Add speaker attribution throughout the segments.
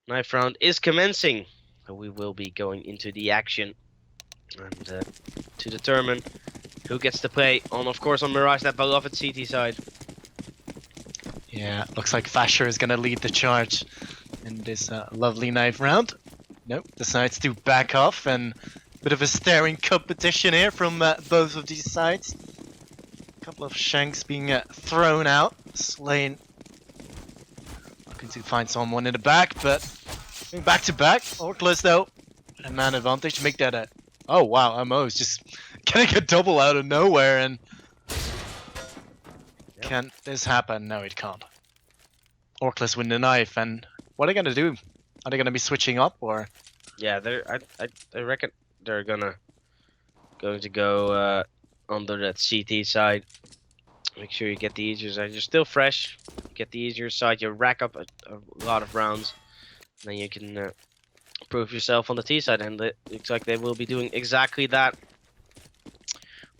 Speaker 1: Knife round is commencing. So we will be going into the action and to determine who gets to play on, of course, on Mirage, that beloved CT side.
Speaker 2: Yeah, looks like Fasher is gonna lead the charge in this lovely knife round. Nope, decides to back off, and bit of a staring competition here from both of these sides. A couple of shanks being thrown out. Slane looking to find someone in the back, but going back to back. Orgless though, a man advantage. Make that a... Oh wow, MO is just getting a double out of nowhere, and can this happen? No, it can't. Orgless win the knife, and what are they gonna do? Are they gonna be switching up, or?
Speaker 1: Yeah, I reckon they're going to go under that CT side. Make sure you get the easier side. You're still fresh. Get the easier side. You rack up a lot of rounds. Then you can prove yourself on the T side, and it looks like they will be doing exactly that.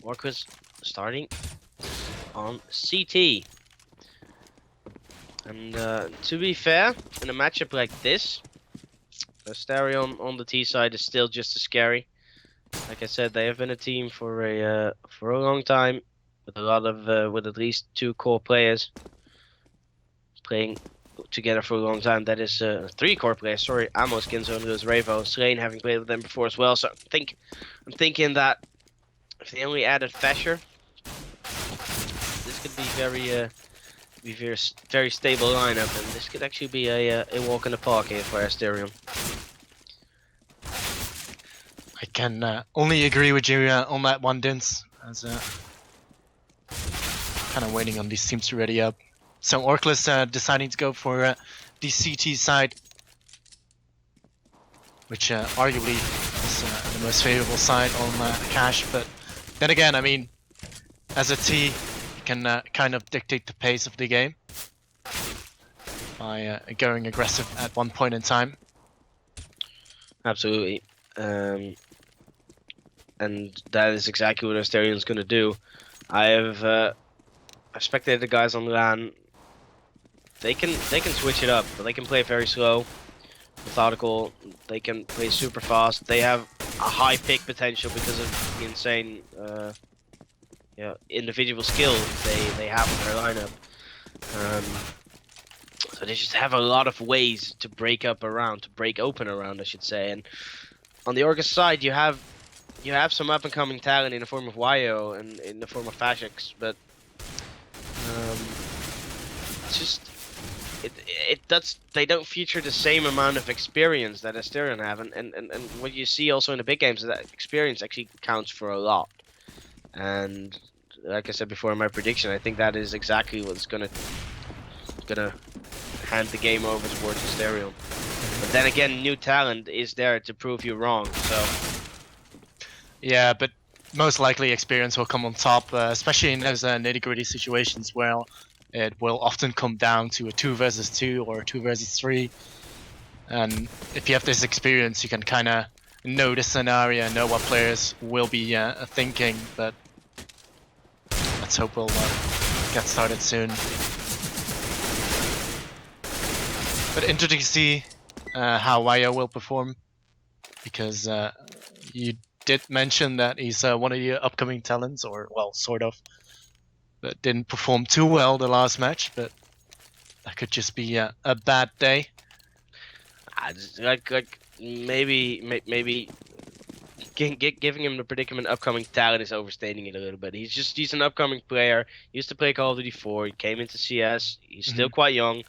Speaker 1: Orgless starting on CT. And to be fair, in a matchup like this, Asterion on the T side is still just as scary. Like I said, they have been a team for a long time, with a lot of with at least 2 core players playing together for a long time. That is 3 core players. Sorry, Amos, Ginzo, and Lewis Ravo, Slane having played with them before as well. So I'm thinking that if they only added Fasher, this could be very stable lineup, and this could actually be a walk in the park here for Asterion.
Speaker 2: I can only agree with you on that one, Dins. As kind of waiting on these teams to ready up. So Orgless deciding to go for the CT side, which arguably is the most favorable side on Cash. But then again, I mean, as a T, you can kind of dictate the pace of the game by going aggressive at one point in time.
Speaker 1: Absolutely. And that is exactly what Asterion's going to do. I spectated the guys on LAN. They can switch it up, but they can play very slow, methodical. They can play super fast. They have a high pick potential because of the insane individual skills they have in their lineup. So they just have a lot of ways to break open around, I should say. And on the Orgless side, you have some up and coming talent in the form of Wyo and in the form of Fashix, but they don't feature the same amount of experience that Asterion have, and what you see also in the big games is that experience actually counts for a lot. And like I said before in my prediction, I think that is exactly what's gonna hand the game over towards Asterion. But then again, new talent is there to prove you wrong, so...
Speaker 2: Yeah, but most likely experience will come on top, especially in those nitty-gritty situations where it will often come down to a 2 versus 2 or a 2 versus 3. And if you have this experience, you can kind of know the scenario, know what players will be thinking, but let's hope we'll get started soon. But interesting to see how Wyo will perform, because you did mention that he's one of the upcoming talents, or well, sort of, but didn't perform too well the last match. But that could just be a bad day.
Speaker 1: Like maybe giving him the predicament upcoming talent is overstating it a little bit. He's an upcoming player. He used to play Call of Duty 4. He came into CS. He's still quite young.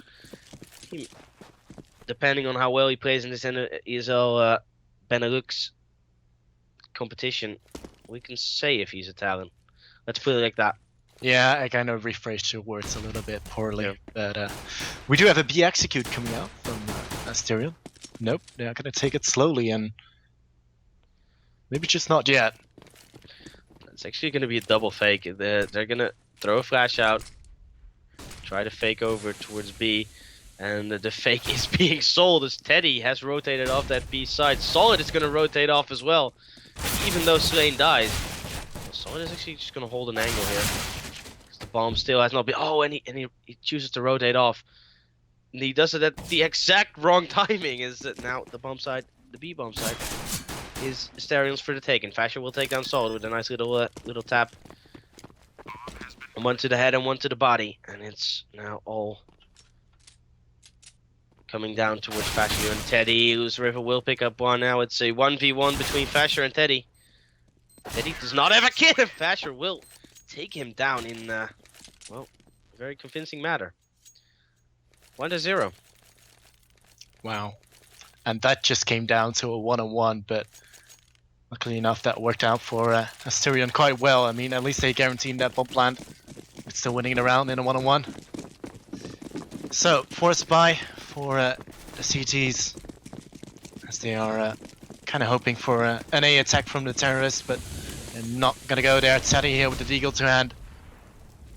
Speaker 1: Depending on how well he plays in this ESL Benelux competition, we can say if he's a talent. Let's put it like that.
Speaker 2: Yeah, I kind of rephrased your words a little bit poorly, but we do have a B execute coming out from Asterion. Nope, they're gonna take it slowly, and maybe just not yet.
Speaker 1: It's actually gonna be a double fake. They're gonna throw a flash out, try to fake over towards B, and the fake is being sold as Teddy has rotated off that B side. Solid is gonna rotate off as well, even though Slane dies. Solid is actually just gonna hold an angle here. The bomb still has not been. Oh, and he chooses to rotate off. And he does it at the exact wrong timing. Is that now the bomb side, the B bomb side, is Asterions for the taking. Fasher will take down Solid with a nice little tap. And one to the head and one to the body. And it's now all coming down towards Fasher and Teddy. Loose River will pick up one now. It's a 1v1 between Fasher and Teddy. Teddy does not have a kid, and Fasher will take him down in, well, a very convincing manner. 1-0.
Speaker 2: Wow. And that just came down to a 1-on-1, but luckily enough that worked out for Asterion quite well. I mean, at least they guaranteed that bomb plant. It's still winning the round in a 1-on-1. So, forced buy for the CTs, as they are kind of hoping for an A attack from the terrorists, but they're not gonna go there. Teddy here with the Deagle to hand.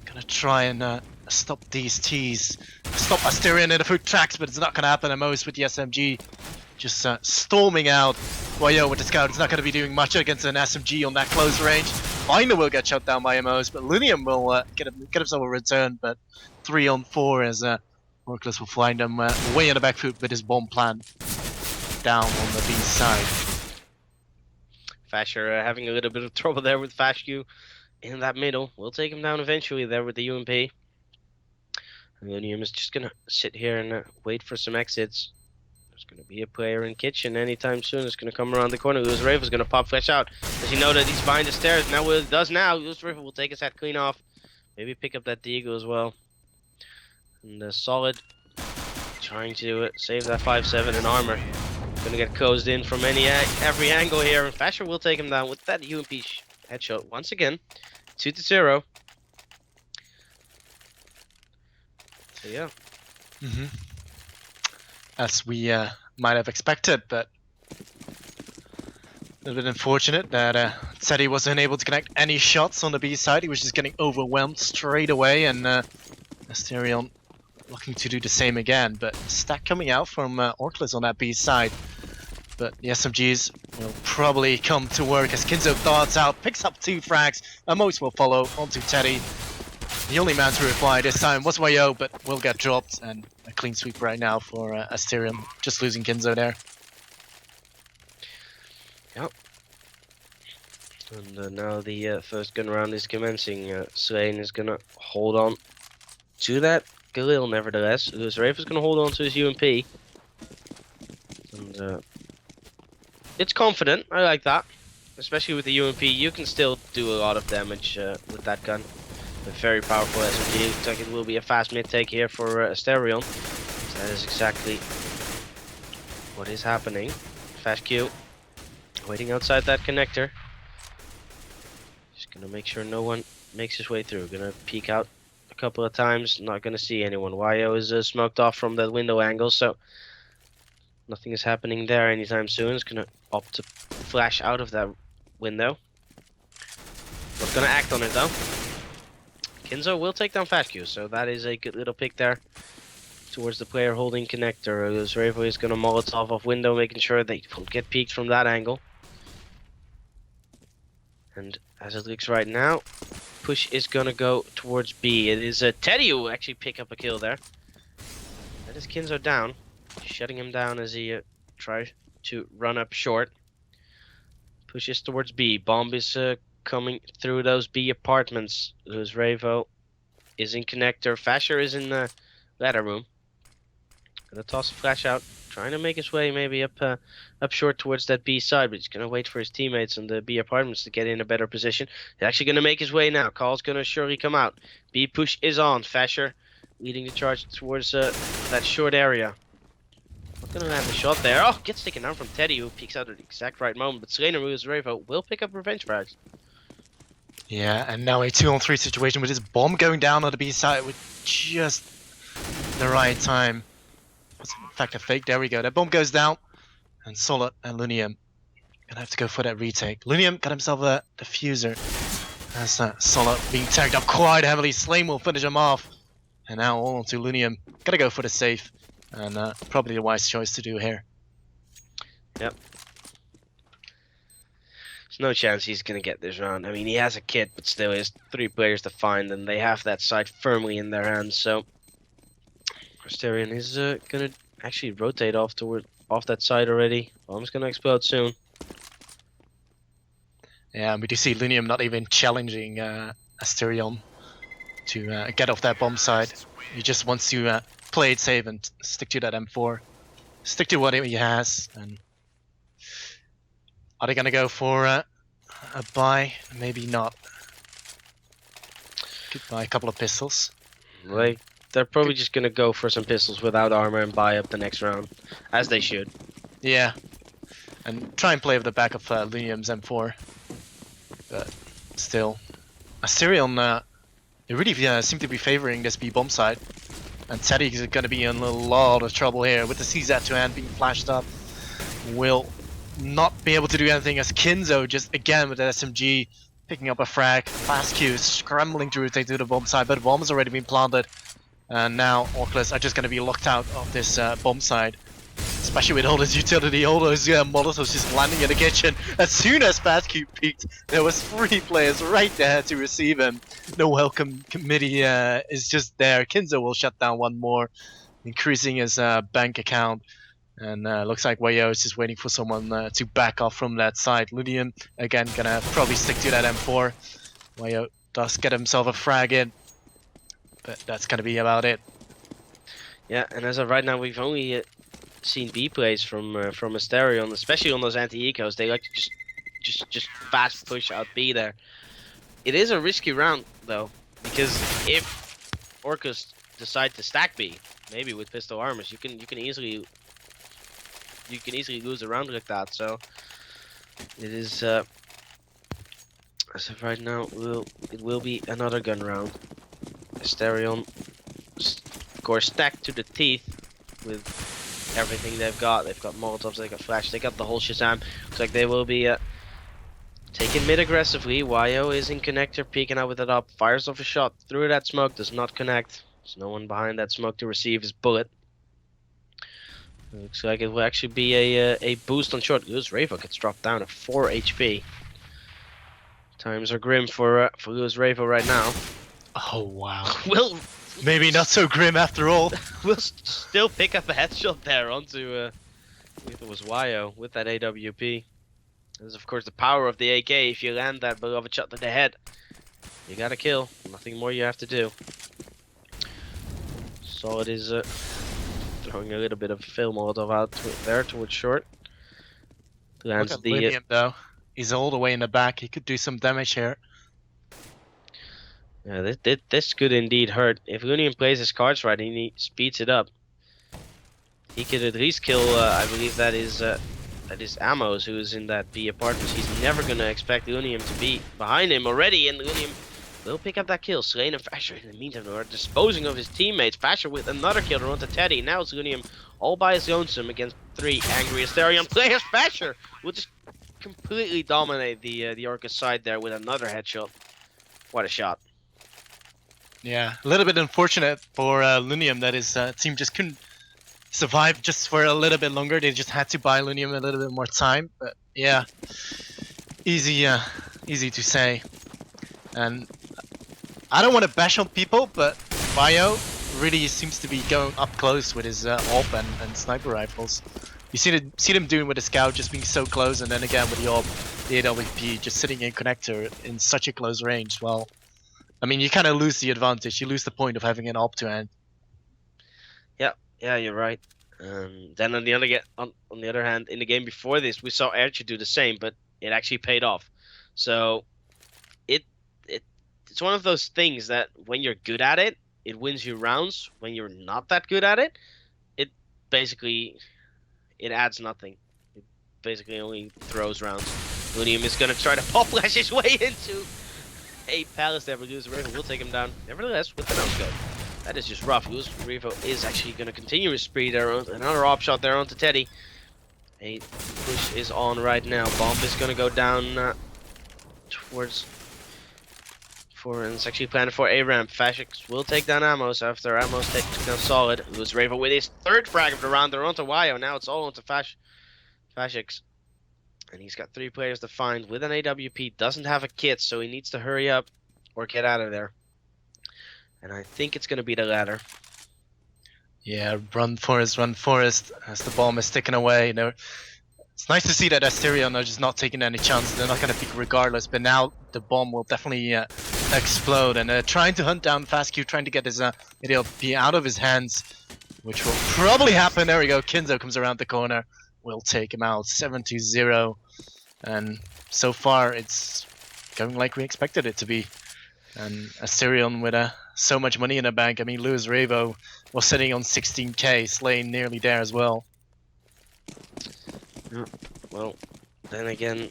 Speaker 2: Gonna try and stop these T's. Stop Asterion in the foot tracks, but it's not gonna happen. And Most with the SMG just storming out. Wayo with the scout is not gonna be doing much against an SMG on that close range. Binder will get shot down by Most, but Lunium will get himself a return. But 3-on-4 as Orgless will find him way in the back foot with his bomb plant down on the B side.
Speaker 1: Fasher having a little bit of trouble there with Fashq in that middle. We'll take him down eventually there with the UMP. And Lunium is just gonna sit here and wait for some exits. There's gonna be a player in kitchen anytime soon. It's gonna come around the corner. Lewis Raven is gonna pop flash out. Does he know that he's behind the stairs? Now what it does now, Lewis Raven will take his hat clean off. Maybe pick up that Deagle as well. And Solid trying to save that 5-7 in armor. Gonna get closed in from every angle here, and Fasher will take him down with that UMP headshot once again. 2-0. So yeah.
Speaker 2: As we might have expected, but a little bit unfortunate that Teddy wasn't able to connect any shots on the B side. He was just getting overwhelmed straight away, and Asterion looking to do the same again. But stack coming out from Orgless on that B side. But the SMGs will probably come to work as Kinzo darts out, picks up 2 frags, and Most will follow onto Teddy. The only man to reply this time was Wayo, but will get dropped, and a clean sweep right now for Asterion, just losing Kinzo there.
Speaker 1: Yep. And now the first gun round is commencing. Slane is gonna hold on to that Galil nevertheless. Lewis Rafe is gonna hold on to his UMP. And it's confident, I like that. Especially with the UMP, you can still do a lot of damage with that gun. A very powerful SMG. Looks like it will be a fast mid-take here for Asterion. So that is exactly what is happening. Fast Q, waiting outside that connector. Just gonna make sure no one makes his way through. Gonna peek out a couple of times, not gonna see anyone. Wayo is smoked off from that window angle, so nothing is happening there anytime soon. It's gonna opt to flash out of that window. Not gonna act on it though. Kinzo will take down Fashq, so that is a good little pick there towards the player holding connector. Zrevo is gonna Molotov off window, making sure they won't get peeked from that angle. And as it looks right now, push is gonna go towards B. It is Teddy who will actually pick up a kill there. That is Kinzo down, shutting him down as he tries to run up short. Pushes towards B. Bomb is coming through those B apartments. Luz Revo is in connector. Fasher is in the ladder room. Gonna toss a flash out, trying to make his way maybe up short towards that B side, but he's gonna wait for his teammates in the B apartments to get in a better position. He's actually gonna make his way now. Carl's gonna surely come out. B push is on. Fasher leading the charge towards that short area. Not gonna land the shot there. Oh, gets taken down from Teddy, who peeks out at the exact right moment. But Slater Luz Revo will pick up revenge frags.
Speaker 2: Yeah, and now a 2-on-3 situation with his bomb going down on the B side with just the right time. In fact, a fake. There we go. That bomb goes down, and Solid and Lunium gonna have to go for that retake. Lunium got himself a diffuser. As Solid being tagged up quite heavily. Slane will finish him off, and now all onto Lunium. Gotta go for the safe, and probably the wise choice to do here.
Speaker 1: Yep. There's no chance he's gonna get this round. I mean, he has a kit, but still, he has 3 players to find, and they have that side firmly in their hands. So Asterion is gonna actually rotate off that side already. Bomb's gonna explode soon.
Speaker 2: Yeah, we do see Lunium not even challenging Asterion to get off that bomb side. He just wants to play it safe and stick to that M4. Stick to what he has. And are they gonna go for a buy? Maybe not. Could buy a couple of pistols.
Speaker 1: Like, they're probably just gonna go for some pistols without armor and buy up the next round, as they should.
Speaker 2: Yeah, and try and play with the back of Lunium's M4. But still, Asterion, they really seem to be favoring this B-bomb side. And Teddy is going to be in a lot of trouble here with the CZ to hand being flashed up. Will not be able to do anything as Kinzo just again with that SMG picking up a frag. Fast Q scrambling to rotate to the bomb side, but the bomb has already been planted. And now Orgless are just going to be locked out of this bomb side. Especially with all this utility, all those Molotovs just landing in the kitchen. As soon as Fast Q peeked, there was 3 players right there to receive him. The welcome committee is just there. Kinzo will shut down one more, increasing his bank account. And looks like Wayo is just waiting for someone to back off from that side. Ludium, again, gonna probably stick to that M4. Wayo does get himself a frag in, but that's gonna be about it.
Speaker 1: Yeah, and as of right now, we've only seen B plays from Asterion, especially on those anti-ecos. They like to just fast push out B there. It is a risky round though, because if Orcus decide to stack B, maybe with pistol armors, you can easily lose a round like that. So it is as of right now, it will be another gun round. Asterion, of course, stacked to the teeth with everything they've got. They've got Molotovs, they got Flash, they got the whole Shazam. Looks like they will be taking mid aggressively. Wayo is in connector, peeking out with it up, fires off a shot through that smoke, does not connect. There's no one behind that smoke to receive his bullet. Looks like it will actually be a boost on short. Lewis Ravo gets dropped down to 4 HP. Times are grim for Lewis Ravo right now.
Speaker 2: Oh wow.
Speaker 1: Will
Speaker 2: Maybe not so grim after all.
Speaker 1: Will still pick up a headshot there onto, I believe it was Wayo with that AWP. There's of course the power of the AK. If you land that beloved shot to the head, you gotta kill. Nothing more you have to do. Solid is throwing a little bit of film Molotov out there towards short. Lands
Speaker 2: Look at
Speaker 1: the
Speaker 2: William though. He's all the way in the back. He could do some damage here.
Speaker 1: yeah, this could indeed hurt. If Lunium plays his cards right and he speeds it up, he could at least kill, I believe that is Amos, who is in that B apartment. He's never gonna expect Lunium to be behind him already, and Lunium will pick up that kill. Slain and Fasher in the meantime are disposing of his teammates. Fasher with another kill to run to Teddy. Now it's Lunium all by his lonesome against 3 angry Asterion players. Fasher will just completely dominate the Orcus side there with another headshot. What a shot.
Speaker 2: Yeah, a little bit unfortunate for Lunium that his team just couldn't survive just for a little bit longer. They just had to buy Lunium a little bit more time. But yeah, easy to say. And I don't want to bash on people, but Bio really seems to be going up close with his AWP and sniper rifles. You see them doing with the scout, just being so close, and then again with the AWP, the AWP just sitting in connector in such a close range. Well, I mean, you kind of lose the advantage. You lose the point of having an AWP to hand.
Speaker 1: Yeah, you're right. Then on the other hand, in the game before this, we saw Archer do the same, but it actually paid off. So it's one of those things that when you're good at it, it wins you rounds. When you're not that good at it, it adds nothing. It basically only throws rounds. Lunium is gonna try to pop flash his way into a palace there, but Lewis Revo will take him down. Nevertheless, with the no-scope. That is just rough. Lewis Revo is actually gonna continue his speed there. Another op shot there onto Teddy. A push is on right now. Bomb is gonna go down towards. And it's actually planned for a ramp. Fashix will take down Amos after Amos takes down Solid. Lewis Revo with his 3rd frag of the round. They're onto Wayo. Now it's all onto Fashix. And he's got 3 players to find with an AWP. Doesn't have a kit, so he needs to hurry up or get out of there. And I think it's going to be the latter.
Speaker 2: Yeah, run Forest, as the bomb is ticking away. It's nice to see that Asterion are just not taking any chances. They're not going to peek regardless, but now the bomb will definitely explode. And trying to hunt down Fastq, trying to get his AWP out of his hands, which will probably happen. There we go. Kinzo comes around the corner. We'll take him out 7-0. And so far, it's going like we expected it to be. And Asterion with so much money in the bank. I mean, Lewis Revo was sitting on 16k, Slane nearly there as well.
Speaker 1: Well, then again,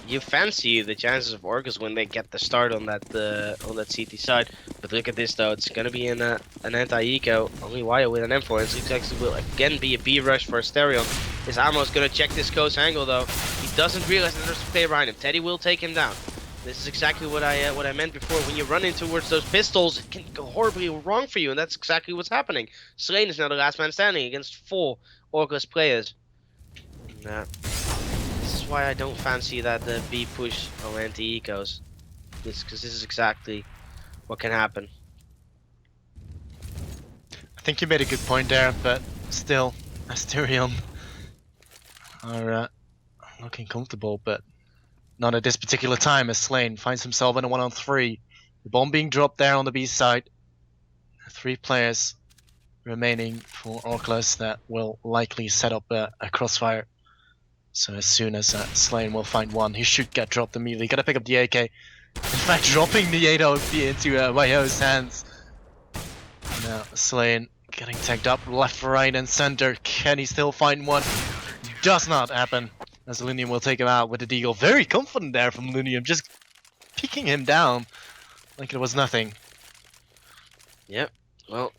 Speaker 1: you fancy the chances of Orgless when they get the start on that CT side. But look at this though, it's gonna be an anti-eco. Only Wyo with an M4. It looks like it will again be a B rush for Asterion. His ammo's gonna check this coast angle though. He doesn't realize that there's a player behind him. Teddy will take him down. This is exactly what I meant before. When you run in towards those pistols, it can go horribly wrong for you, and that's exactly what's happening. Slane is now the last man standing against 4 Orgless players. And, this is why I don't fancy that B push on anti-ecos. Because this is exactly what can happen.
Speaker 2: I think you made a good point there, but still, Asterion are looking comfortable, but not at this particular time as Slane finds himself in a 1-on-3. The bomb being dropped there on the B side. 3 players remaining for Orgless that will likely set up a crossfire. So as soon as Slane will find one, he should get dropped immediately. Gotta pick up the AK. In fact, dropping the AWP into Wyo's hands. Now Slane getting tagged up left, right, and center. Can he still find one? Does not happen. As Lunium will take him out with the deagle. Very confident there from Lunium, just peeking him down like it was nothing.
Speaker 1: Yep. Well,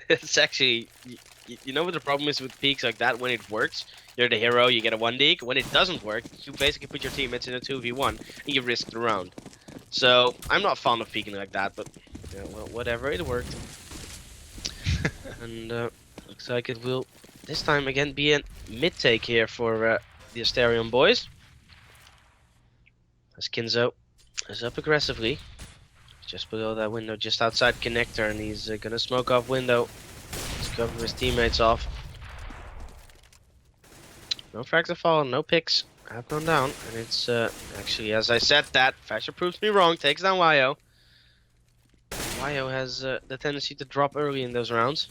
Speaker 1: it's actually, you know what the problem is with peaks like that? When it works, you're the hero, you get a 1-deek. When it doesn't work, you basically put your teammates in a 2v1 and you risk the round. So, I'm not fond of peeking like that, but yeah, well, whatever, it worked. And looks like it will this time again be a mid-take here for the Asterion boys. As Kinzo is up aggressively. Just below that window, just outside connector, and he's gonna smoke off window. He's covering his teammates off. No frags have fallen, no picks have gone down, and it's actually, as I said that, Fasher proves me wrong, takes down Wyo. Wyo has the tendency to drop early in those rounds.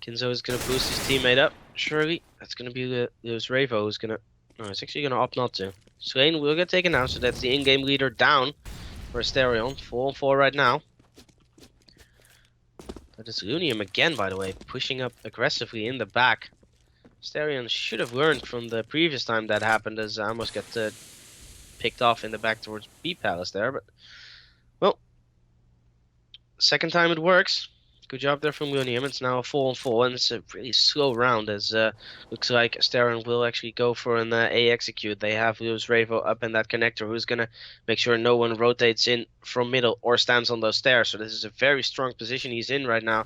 Speaker 1: Kinzo is gonna boost his teammate up, surely. That's gonna be Lewis Revo who's gonna, no, it's actually gonna opt not to. Slane will get taken out, so that's the in-game leader down for Asterion. 4-on-4 right now. That is Lunium again, by the way, pushing up aggressively in the back. Asterion should have learned from the previous time that happened, as I almost got picked off in the back towards B Palace there, but well, second time it works. Good job there from Lunium. It's now a 4-on-4, and it's a really slow round, as looks like Asterion will actually go for an A execute. They have Lewis Revo up in that connector, who's going to make sure no one rotates in from middle or stands on those stairs. So this is a very strong position he's in right now.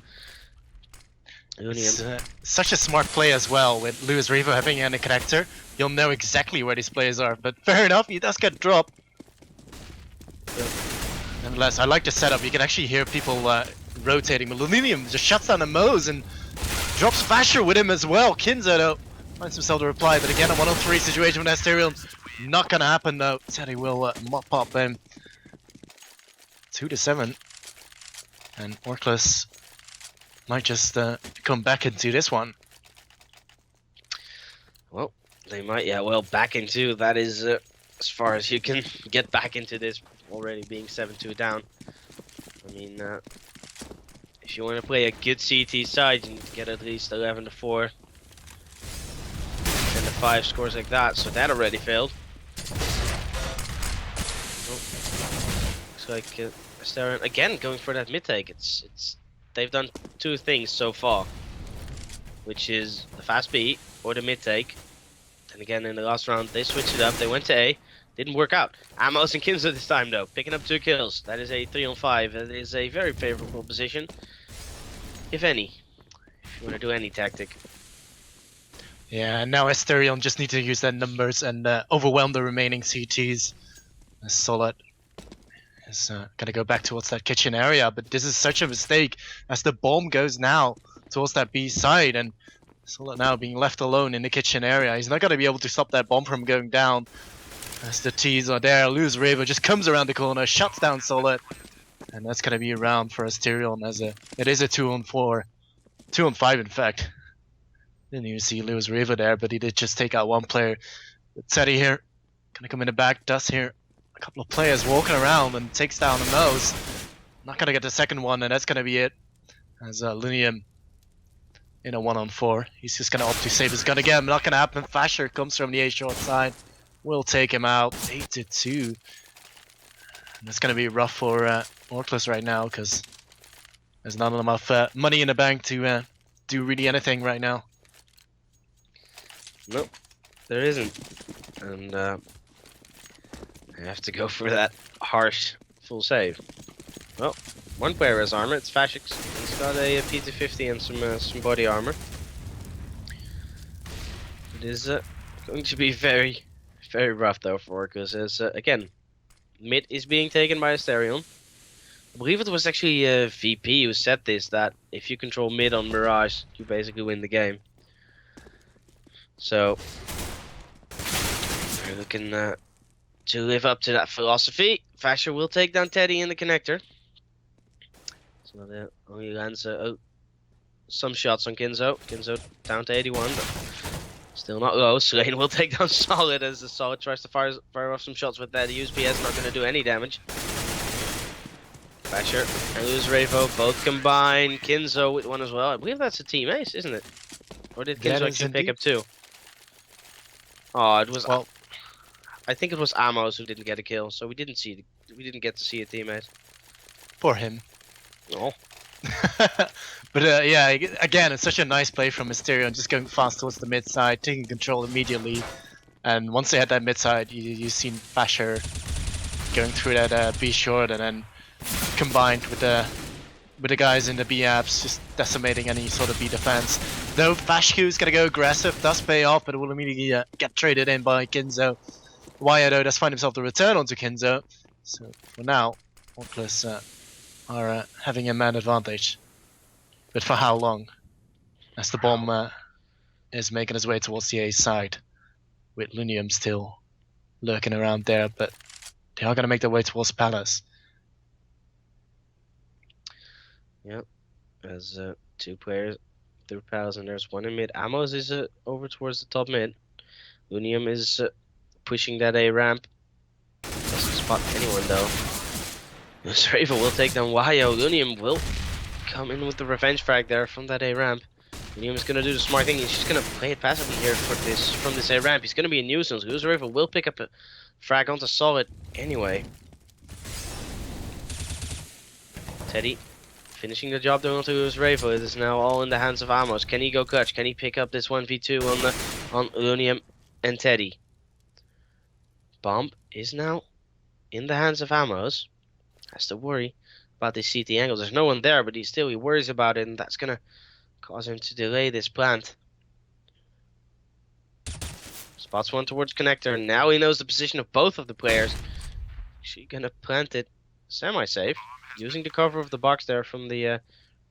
Speaker 2: It's such a smart play as well, with Lewis Revo having in a connector. You'll know exactly where these players are, but fair enough, he does get dropped.
Speaker 1: Yep.
Speaker 2: Nonetheless, I like the setup. You can actually hear people rotating. Millennium just shuts down the Moze and drops Fasher with him as well. Kinzo though finds himself to reply, but again a 1-on-3 situation with Asterion. Not gonna happen though. Teddy will mop up them 2-7, and Orgless might just come back into this one.
Speaker 1: Well, they might, yeah. Well, back into that is as far as you can get back into this, already being 7-2 down. I mean, if you want to play a good CT side, you need to get at least 11-4. 10-5 scores like that, so that already failed. Oh. Looks like Asterion again going for that mid take. They've done 2 things so far, which is the fast B or the mid take. Then again in the last round they switched it up. They went to A. Didn't work out. Amos and Kinzo this time though, picking up 2 kills. That is a 3-on-5. That is a very favorable position, if any. If you want to do any tactic.
Speaker 2: Yeah, and now Asterion just need to use their numbers and overwhelm the remaining CTs. Solid. is gonna go back towards that kitchen area, but this is such a mistake as the bomb goes now towards that B side, and Solid now being left alone in the kitchen area. He's not gonna be able to stop that bomb from going down. As the T's are there, Luz Raver just comes around the corner, shuts down Solid, and that's gonna be a round for Asterion as it is a 2-on-4, 2-on-5 in fact. Didn't even see Luz Raver there, but he did just take out one player. But Teddy here, gonna come in the back, does here a couple of players walking around and takes down the nose. Not gonna get the second one, and that's gonna be it. As Lunium in a 1-on-4. He's just gonna opt to save his gun again. Not gonna happen. Fasher comes from the A short side. Will take him out. 8-2. And that's gonna be rough for Orgless right now because there's not enough money in the bank to do really anything right now.
Speaker 1: Nope, there isn't. And I have to go for that harsh full save. Well, one player has armor, it's Fashix. He's got a P250 and some body armor. It is going to be very, very rough though for Orgless, as again, mid is being taken by Asterion. I believe it was actually VP who said this, that if you control mid on Mirage, you basically win the game. So, we're looking to live up to that philosophy. Fasher will take down Teddy in the connector. So that only lands some shots on Kinzo. Kinzo down to 81, but still not low. Slane will take down Solid as the Solid tries to fire off some shots with that. The USP not going to do any damage. Fasher and Luz Ravo both combine. Kinzo with one as well. I believe that's a team ace, isn't it? Or did Kinzo actually pick up two? Oh, it was. Well, I think it was Amos who didn't get a kill, so we didn't get to see a teammate.
Speaker 2: For him.
Speaker 1: Oh.
Speaker 2: But yeah, again, it's such a nice play from Asterion, just going fast towards the mid side, taking control immediately. And once they had that mid side, you've seen Fasher going through that B short, and then combined with the guys in the B apps, just decimating any sort of B defense. Though Fashku is gonna go aggressive, does pay off, but it will immediately get traded in by Kinzo. Wyatt though does find himself the return onto Kinzo. So for now, Orgless are having a man advantage. But for how long? As the bomb is making his way towards the A side, with Lunium still lurking around there, but they are gonna make their way towards Palace.
Speaker 1: Yep, there's two players through Palace, and there's one in mid. Amos is over towards the top mid. Lunium is pushing that A ramp. Doesn't spot anyone though. Raven will take down Wayo. Lunium will come in with the revenge frag there from that A ramp. Lunium is gonna do the smart thing. He's just gonna play it passively here for from this A ramp. He's gonna be a nuisance. Raven will pick up a frag onto Solid anyway. Teddy finishing the job there onto Raven. It is now all in the hands of Amos. Can he go clutch? Can he pick up this 1v2 on Lunium and Teddy? Bomb is now in the hands of Amos. Has to worry about this CT angle. There's no one there, but he worries about it, and that's gonna cause him to delay this plant. Spots one towards connector. Now he knows the position of both of the players. She's gonna plant it semi-safe, using the cover of the box there from the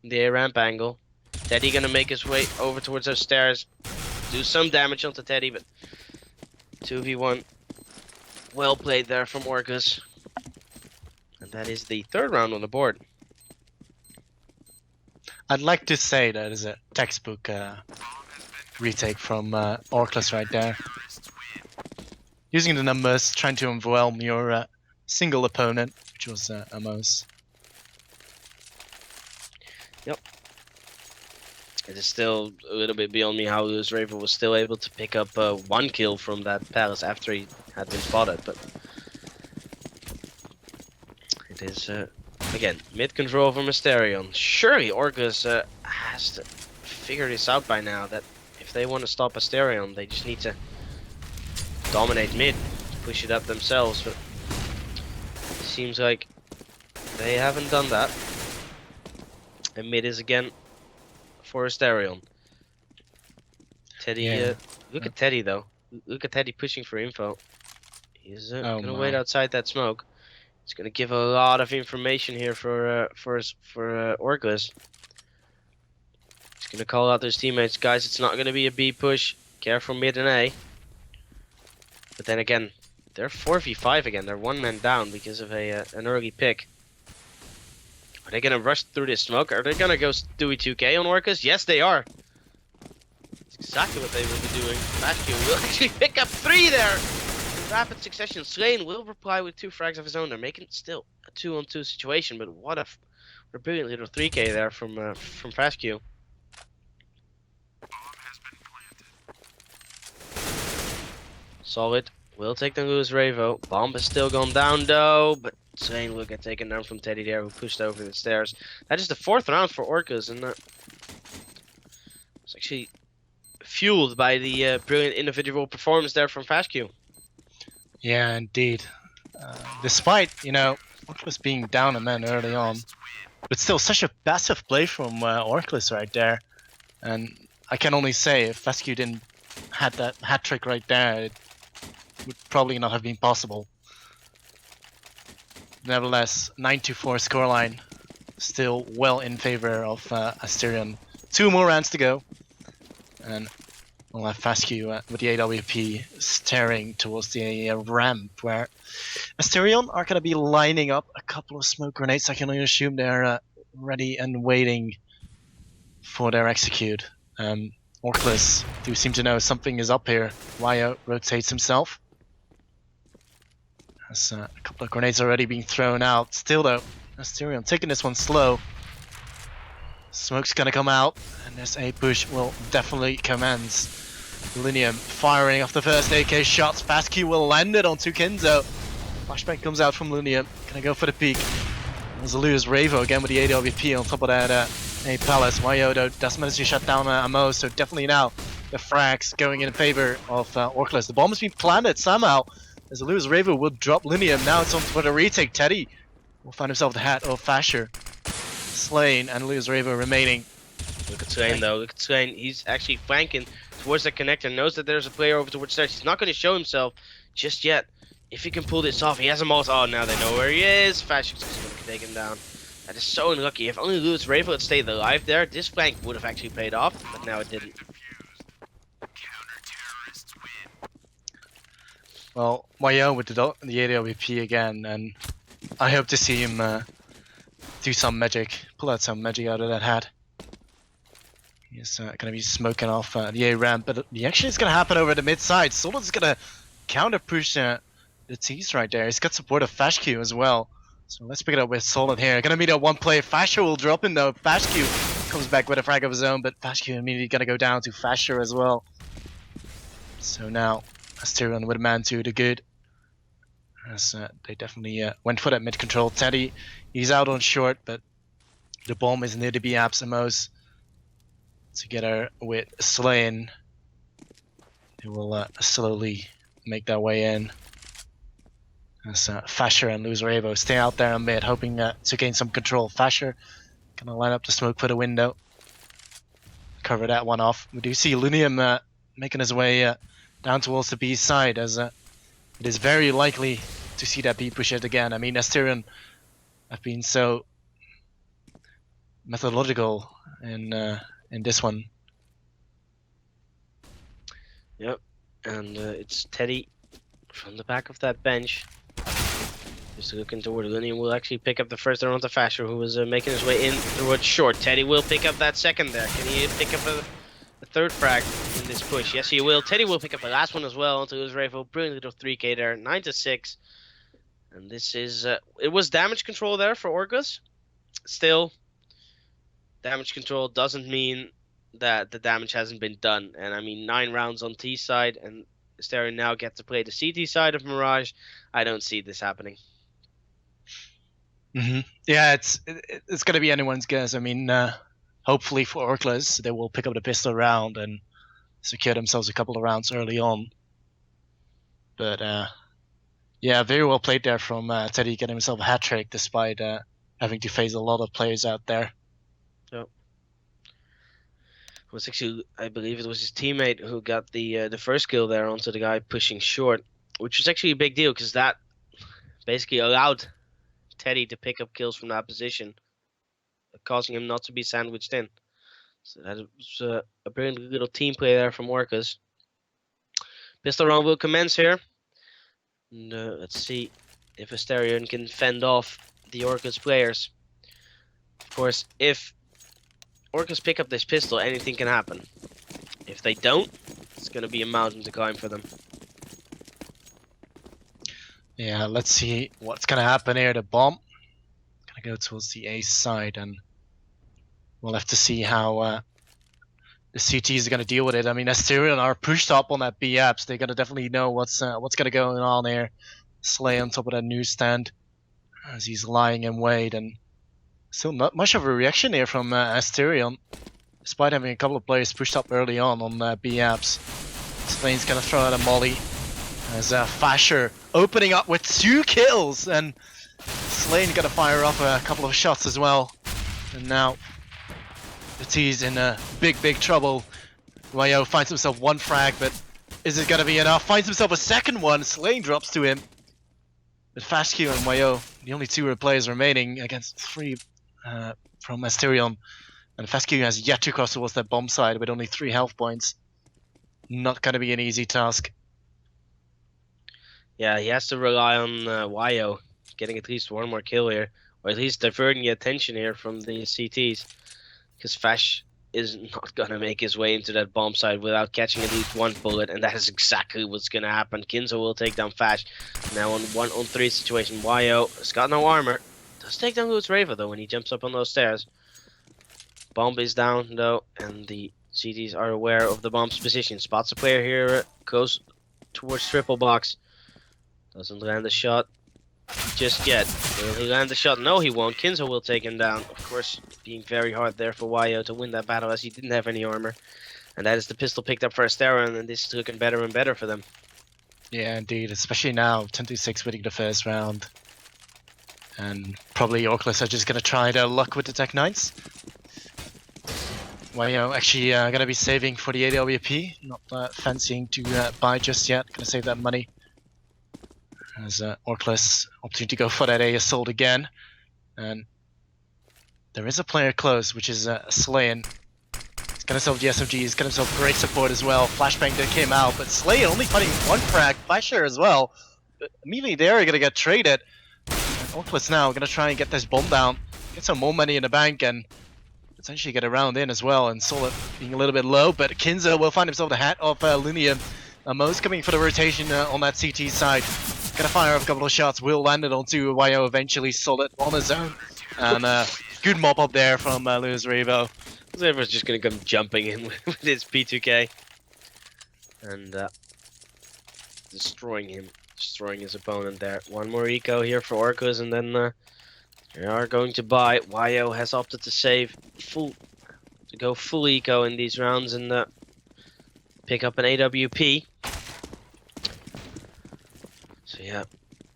Speaker 1: A ramp angle. Teddy gonna make his way over towards those stairs, do some damage onto Teddy, but 2v1. Well played there from Orgless. And that is the third round on the board.
Speaker 2: I'd like to say that is a textbook retake from Orgless right there. Using the numbers, trying to overwhelm your single opponent, which was Amos.
Speaker 1: Yep. It is still a little bit beyond me how Luz Raven was still able to pick up one kill from that Palace after he had been spotted, but it is again mid control from Asterion. Surely Orgless has to figure this out by now, that if they want to stop Asterion, they just need to dominate mid, push it up themselves, but it seems like they haven't done that. And mid is again for Asterion. Teddy, look at Teddy though. Look at Teddy pushing for info. He's gonna wait outside that smoke. It's gonna give a lot of information here for Orgless. He's gonna call out his teammates, guys. It's not gonna be a B push. Careful mid and A. But then again, they're 4v5 again. They're one man down because of an early pick. Are they gonna rush through this smoke? Are they gonna go Dewey 2K on Orcus? Yes, they are. That's exactly what they will be doing. Asterion will actually pick up 3 there. In rapid succession, Slain will reply with 2 frags of his own. They're making it still a 2-on-2 situation, but what a brilliant little 3K there from Fastq. Solid. Will take the lose Ravo. Bomb is still gone down though, but Slain will get taken down from Teddy there, who pushed over the stairs. That is the 4th round for Orcas, and it's actually fueled by the brilliant individual performance there from Fastq.
Speaker 2: Yeah, indeed. Despite, Orkless being down a man early on, but still such a passive play from Orkless right there. And I can only say, if Fescue didn't had that hat trick right there, it would probably not have been possible. Nevertheless, 9-4 scoreline, still well in favor of Asterion. 2 more rounds to go, and we'll have Fescue with the AWP staring towards the ramp, where Asterion are going to be lining up a couple of smoke grenades. I can only assume they're ready and waiting for their execute. Orkless do seem to know something is up here. Wyo rotates himself. There's a couple of grenades already being thrown out. Still though, Asterion taking this one slow. Smoke's gonna come out, and this A push will definitely commence. Linium firing off the first AK shots. Fastq will land it onto Kinzo. Flashbang comes out from Lunium. Gonna go for the peak. There's a lose Ravo again with the AWP on top of that A Palace. Wyodo does manage to shut down Amo, so definitely now the frags going in favor of Orkless. The bomb has been planted somehow. As a lose Ravo will drop Lunium. Now it's on for the retake. Teddy will find himself the hat of Fasher. Slain and lose Ravo remaining.
Speaker 1: Look at Slain though. Look at Slain. He's actually flanking towards the connector. Knows that there's a player over towards stairs. He's not going to show himself just yet. If he can pull this off, he has a molt. Oh, now they know where he is. Fasher's just going to take him down. That is so unlucky. If only Lewis Ravo had stayed alive there, this flank would have actually paid off, but now it didn't.
Speaker 2: Well, Wyo with the AWP again, and I hope to see him do some magic, pull out some magic out of that hat. He's going to be smoking off the A ramp, but the action is going to happen over the mid side. Solid's going to counter push the T's right there. He's got support of Fashq as well. So let's pick it up with Solid here. Gonna meet a one play. Fasher will drop in though. Fashq comes back with a frag of his own, but Fashq immediately gonna go down to Fasher as well. So now Asterion with a man to the good. As they definitely went for that mid control. Teddy, he's out on short, but the bomb is near to be Absamos. Together with Slain, they will slowly make their way in. As Fasher and Lose Ravo stay out there on mid, hoping to gain some control. Fasher gonna line up the smoke for the window. Cover that one off. We do see Lunium making his way down towards the B side, as it is very likely to see that B push it again. I mean, Asterion have been so methodological in this one.
Speaker 1: Yep, and it's Teddy from the back of that bench. Just looking toward Lunium will actually pick up the first round of Fasher, who was making his way in towards short. Teddy will pick up that second there. Can he pick up a third frag in this push? Yes, he will. Teddy will pick up the last one as well onto his rifle. Brilliant little 3K there, 9-6. And this is it was damage control there for Orgus. Still, damage control doesn't mean that the damage hasn't been done. And I mean, 9 rounds on T side, and Asterion now get to play the CT side of Mirage. I don't see this happening.
Speaker 2: Yeah, it's gonna be anyone's guess. I mean, hopefully for Orkless, they will pick up the pistol round and secure themselves a couple of rounds early on. But yeah, very well played there from Teddy, getting himself a hat trick despite having to face a lot of players out there.
Speaker 1: Yep. It was actually, I believe it was his teammate who got the first kill there onto the guy pushing short, which was actually a big deal because that basically allowed Teddy to pick up kills from that position, causing him not to be sandwiched in. So that was a brilliant little team play there from Orcas. Pistol round will commence here. And, let's see if Asterion can fend off the Orcas players. Of course, if Orcas pick up this pistol, anything can happen. If they don't, it's going to be a mountain to climb for them.
Speaker 2: Yeah, let's see what's gonna happen here. The bomb gonna go towards the A side, and we'll have to see how the CTs are gonna deal with it. I mean, Asterion are pushed up on that B apps. They're gonna definitely know what's gonna go on there. Slay on top of that newsstand as he's lying in wait, and still not much of a reaction here from Asterion, despite having a couple of players pushed up early on B apps. Slay's gonna throw out a molly. As Fasher opening up with 2 kills, and Slane's gonna fire off a couple of shots as well. And now the T's in big trouble. Wayo finds himself 1 frag, but is it gonna be enough? Finds himself a second one. Slane drops to him. But Fashq and Wayo, the only 2 players remaining against 3 from Asterion. And Fashq has yet to cross towards that bomb side with only 3 health points. Not gonna be an easy task.
Speaker 1: Yeah, he has to rely on Wayo getting at least 1 more kill here, or at least diverting the attention here from the CTs, because Fash is not gonna make his way into that bomb side without catching at least 1 bullet, and that is exactly what's gonna happen. Kinzo will take down Fash. Now on 1-on-3 situation, Wayo has got no armor. Does take down Lewis Raver though when he jumps up on those stairs. Bomb is down though, and the CTs are aware of the bomb's position. Spots a player here, goes towards triple box. Doesn't land a shot just yet. Will he land the shot? No, he won't. Kinzo will take him down. Of course, being very hard there for Wayo to win that battle as he didn't have any armor. And that is the pistol picked up for Asterion, and this is looking better and better for them.
Speaker 2: Yeah, indeed. Especially now, 10-6 winning the first round. And probably Orgless are just going to try their luck with the Tech 9s. Wayo actually going to be saving for the AWP. Not fancying to buy just yet. Going to save that money. As Orgless opting to go for that A assault again. And there is a player close, which is Slayin. He's got himself the SMG, he's got himself great support as well. Flashbang that came out, but Slayin only finding 1 frag. Flasher as well. But immediately they're going to get traded. Orgless now going to try and get this bomb down. Get some more money in the bank and potentially get a round in as well. And Solid being a little bit low, but Kinzo will find himself the hat of Lunium. Mo's coming for the rotation on that CT side. Gonna fire off a couple of shots. Will land it onto Wayo eventually. Solid on his own. And good mop up there from Lewis Revo.
Speaker 1: Everyone's just gonna come jumping in with his P2K. And destroying him. Destroying his opponent there. 1 more eco here for Orcas, and then they are going to buy. Wayo has opted to go full eco in these rounds and pick up an AWP. So yeah,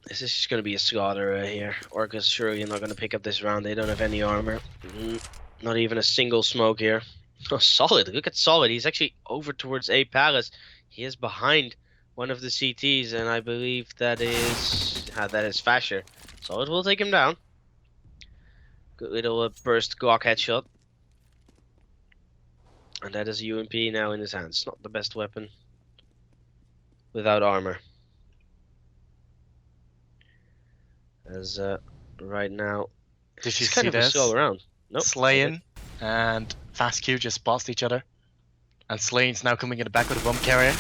Speaker 1: this is just going to be a slaughter here. Orcas surely not going to pick up this round. They don't have any armor. Not even a single smoke here. Oh, Solid. Look at Solid. He's actually over towards A Palace. He is behind one of the CTs, and I believe that is Fasher. Solid will take him down. Good little burst Glock headshot. And that is a UMP now in his hands. Not the best weapon without armor. As right now,
Speaker 2: did you
Speaker 1: it's
Speaker 2: see
Speaker 1: kind of
Speaker 2: this?
Speaker 1: a slow round. Nope.
Speaker 2: Slayin and Fastq just passed each other. And Slayin's now coming in the back with a bomb carrier.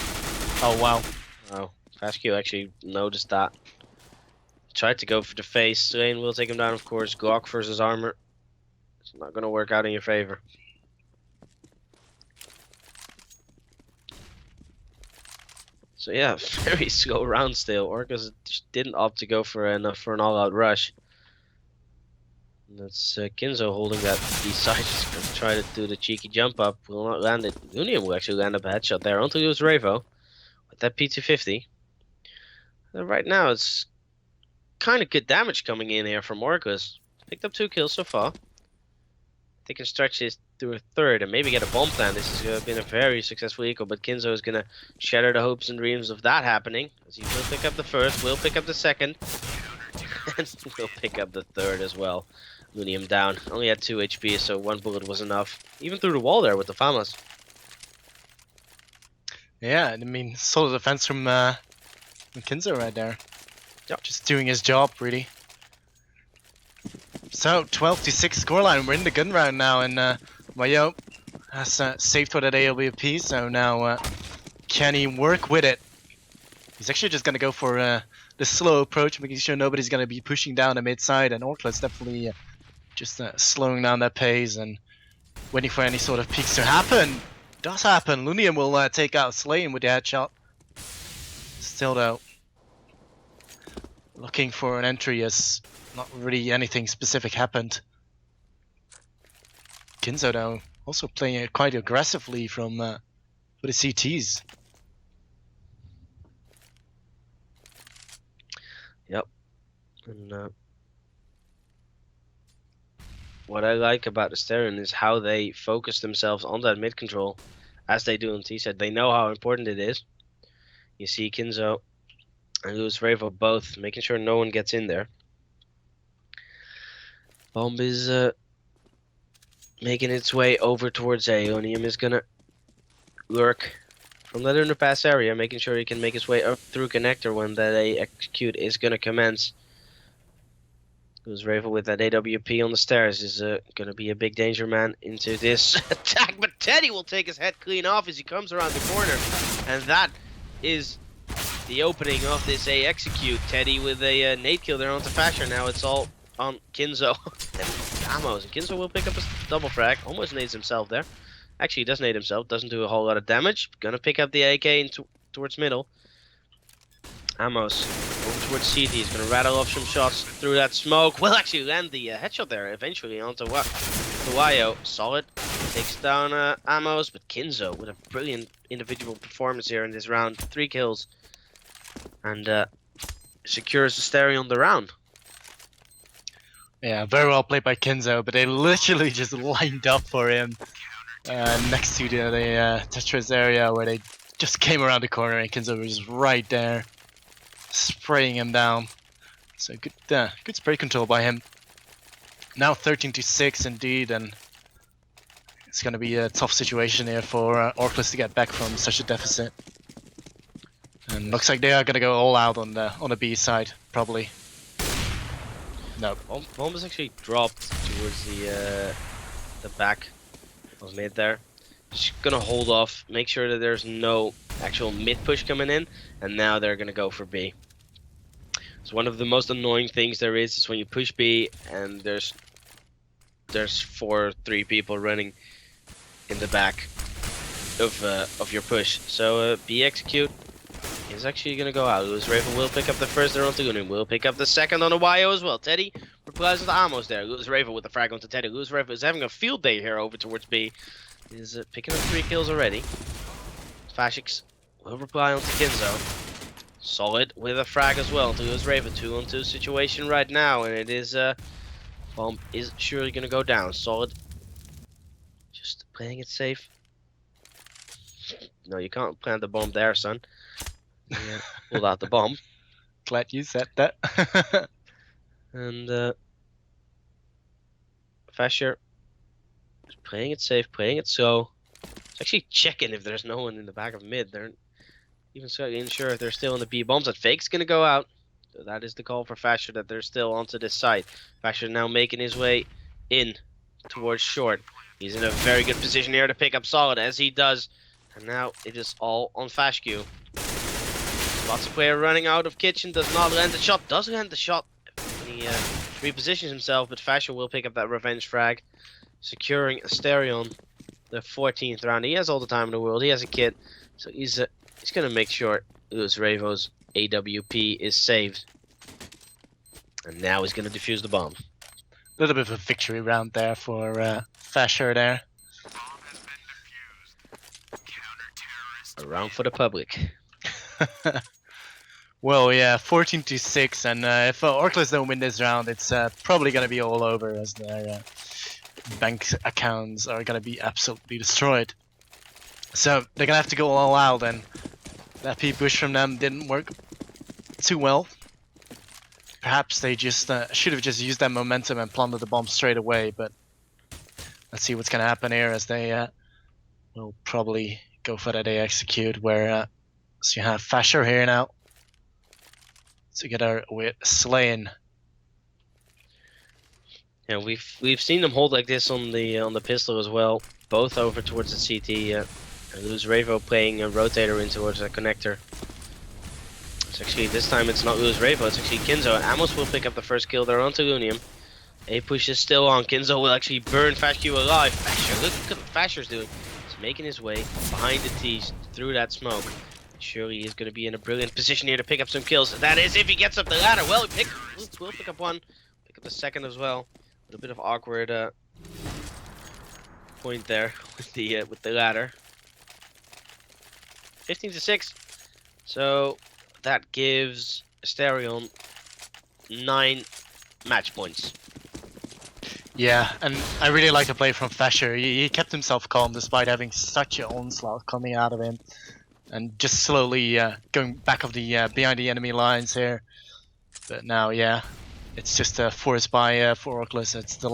Speaker 2: Oh wow.
Speaker 1: Oh, Fastq actually noticed that. Tried to go for the face. Slayin will take him down, of course. Glock versus armor. It's not going to work out in your favor. So yeah, very slow round still. Orcas didn't opt to go for an all-out rush. And that's Kinzo holding that B side. Just going to try to do the cheeky jump up. Will not land it. Union will actually land up a headshot there onto Lewis Revo with that P250. And right now it's kind of good damage coming in here from Orcas. Picked up 2 kills so far. They can stretch this to a 3rd and maybe get a bomb plant. This has been a very successful eco, but Kinzo is going to shatter the hopes and dreams of that happening. As he will pick up the 1st, will pick up the 2nd. and we'll pick up the third as well. Lunium down. Only had 2 HP, so 1 bullet was enough. Even through the wall there with the FAMAS.
Speaker 2: Yeah, I mean, solid defense from Kinzo right there.
Speaker 1: Yep.
Speaker 2: Just doing his job, really. So, 12-6 scoreline. We're in the gun round now, and Mayo has saved for that AWP, so now can he work with it? He's actually just going to go for the slow approach, making sure nobody's going to be pushing down the mid side, and Orgless definitely just slowing down that pace and waiting for any sort of peaks to happen. Does happen. Lunium will take out Slayin with the headshot. Still though, looking for an entry as not really anything specific happened. Kinzo though also playing it quite aggressively from for the CTs.
Speaker 1: Yep. And what I like about Asterion is how they focus themselves on that mid control, as they do on T-side. They know how important it is. You see Kinzo and Lewis Ravo both making sure no one gets in there. Bomb is making its way over towards A. Onium is gonna lurk from that underpass area, making sure he can make his way up through connector when that A execute is gonna commence. Lewis Ravo with that AWP on the stairs is gonna be a big danger man into this attack, but Teddy will take his head clean off as he comes around the corner, and that is the opening of this A execute. Teddy with a nade kill there onto Fasher. Now it's all on Kinzo. Amos, and Kinzo will pick up a double frag. Almost nades himself there. Actually, he does nade himself. Doesn't do a whole lot of damage. Gonna pick up the AK towards middle. Amos over towards CT. He's gonna rattle off some shots through that smoke. Will actually land the headshot there eventually onto Wayo. Solid. Takes down Amos, but Kinzo with a brilliant individual performance here in this round. 3 kills. And secures Asterion the round.
Speaker 2: Yeah, very well played by Kinzo, but they literally just lined up for him next to the Tetris area where they just came around the corner and Kinzo was right there, spraying him down. So good spray control by him. Now 13-6 indeed, and it's going to be a tough situation here for Orgless to get back from such a deficit. And looks like they are going to go all out on the B side, probably. No.
Speaker 1: Bomb is actually dropped towards the back of mid there. Just gonna hold off, make sure that there's no actual mid push coming in, and now they're gonna go for B. So one of the most annoying things there is when you push B and there's 3 people running in the back of your push. So B execute is actually gonna go out. Lewis Raven will pick up the first there on Tugunin, will pick up the second on the YO as well. Teddy replies with the Amos there. Lewis Raven with the frag onto Teddy. Lewis Raven is having a field day here over towards B. Is picking up 3 kills already. Fashix will reply onto Kinzo. Solid with a frag as well to Lewis Raven. 2-on-2 situation right now, and it is bomb is surely gonna go down. Solid. Just playing it safe. No, you can't plant the bomb there, son. Yeah, pulled out the bomb.
Speaker 2: Glad you said that.
Speaker 1: And Fasher is playing it safe, playing it slow. It's actually checking if there's no one in the back of mid. They're even slightly unsure if they're still in the B bombs. That fake's gonna go out. So that is the call for Fasher, that they're still onto this side. Fasher now making his way in towards short. He's in a very good position here to pick up solid as he does. And now it is all on Fashq. Lots of player running out of kitchen, does not land the shot, does land the shot. He repositions himself, but Fasher will pick up that revenge frag, securing Asterion the 14th round. He has all the time in the world, he has a kit, so he's gonna make sure Lewis Ravo's AWP is saved. And now he's gonna defuse the bomb.
Speaker 2: A little bit of a victory round there for Fasher there.
Speaker 1: A round for the public.
Speaker 2: Well, yeah, 14-6, and if Orgless don't win this round, it's probably gonna be all over, as their bank accounts are gonna be absolutely destroyed. So they're gonna have to go all out, and that P push from them didn't work too well. perhaps they just should have just used that momentum and planted the bomb straight away. But let's see what's gonna happen here as they will probably go for that A execute. Where so you have Fasher here now together with Slain.
Speaker 1: Yeah, we've seen them hold like this on the pistol as well, both over towards the CT. And Luz Revo playing a rotator in towards a connector. It's actually this time it's not Luz Revo, it's actually Kinzo. And Amos will pick up the first kill there onto Lunium. A push is still on. Kinzo will actually burn Fashq alive. Fasher, look at what Fasher's doing. He's making his way behind the T's through that smoke. Surely he's going to be in a brilliant position here to pick up some kills. That is if he gets up the ladder. Well, we'll pick up one, pick up the second as well. A little bit of awkward point there with the ladder. 15-6. So that gives Asterion 9 match points.
Speaker 2: Yeah, and I really like the play from Fasher. He kept himself calm despite having such an onslaught coming out of him, and just slowly going back of the behind the enemy lines here. But now, yeah, it's just forced by for Orgless. It's the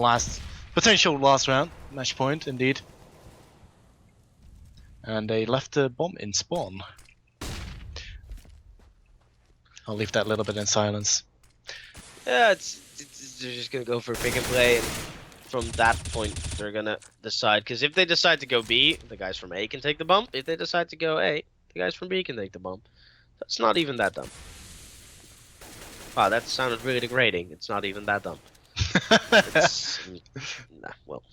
Speaker 2: potential last round match point indeed. And they left the bomb in spawn. I'll leave that a little bit in silence.
Speaker 1: Yeah, they're just gonna go for pick and play, and from that point they're gonna decide. Because if they decide to go B, the guys from A can take the bump. If they decide to go A, the guys from B can take the bump. That's not even that dumb. Wow, that sounded really degrading. It's not even that dumb. Well.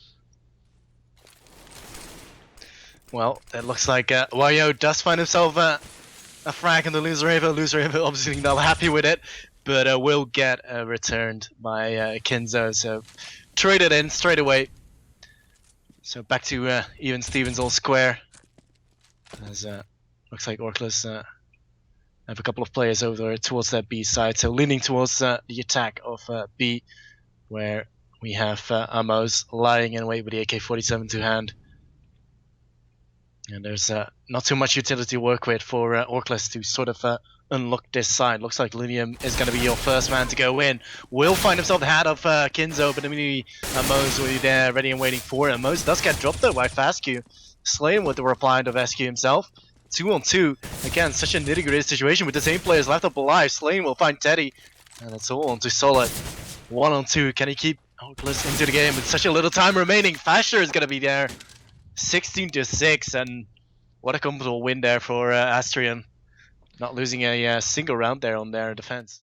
Speaker 2: Well, it looks like Wayo does find himself a frag in the Luz Revo. Luz Revo obviously not happy with it, but will get returned by Kinzo. So traded in straight away. So back to even Stevens all square. As looks like Orgless have a couple of players over towards that B side. So leaning towards the attack of B, where we have Amos lying in wait with the AK-47 to hand. And there's not too much utility to work with for Orgless to sort of unlock this side. Looks like Lunium is going to be your first man to go in. Will find himself the hat of Kinzo, but immediately Mose will be there ready and waiting for him. Mose does get dropped though by Fastq. Slain with the reply of SQ himself. 2-on-2. Again, such a nitty-gritty situation with the same players left up alive. Slain will find Teddy. And it's all onto Solid. 1-on-2. Can he keep Orgless into the game with such a little time remaining? Fasher is going to be there. 16-6, and what a comfortable win there for Asterion. Not losing a single round there on their defense.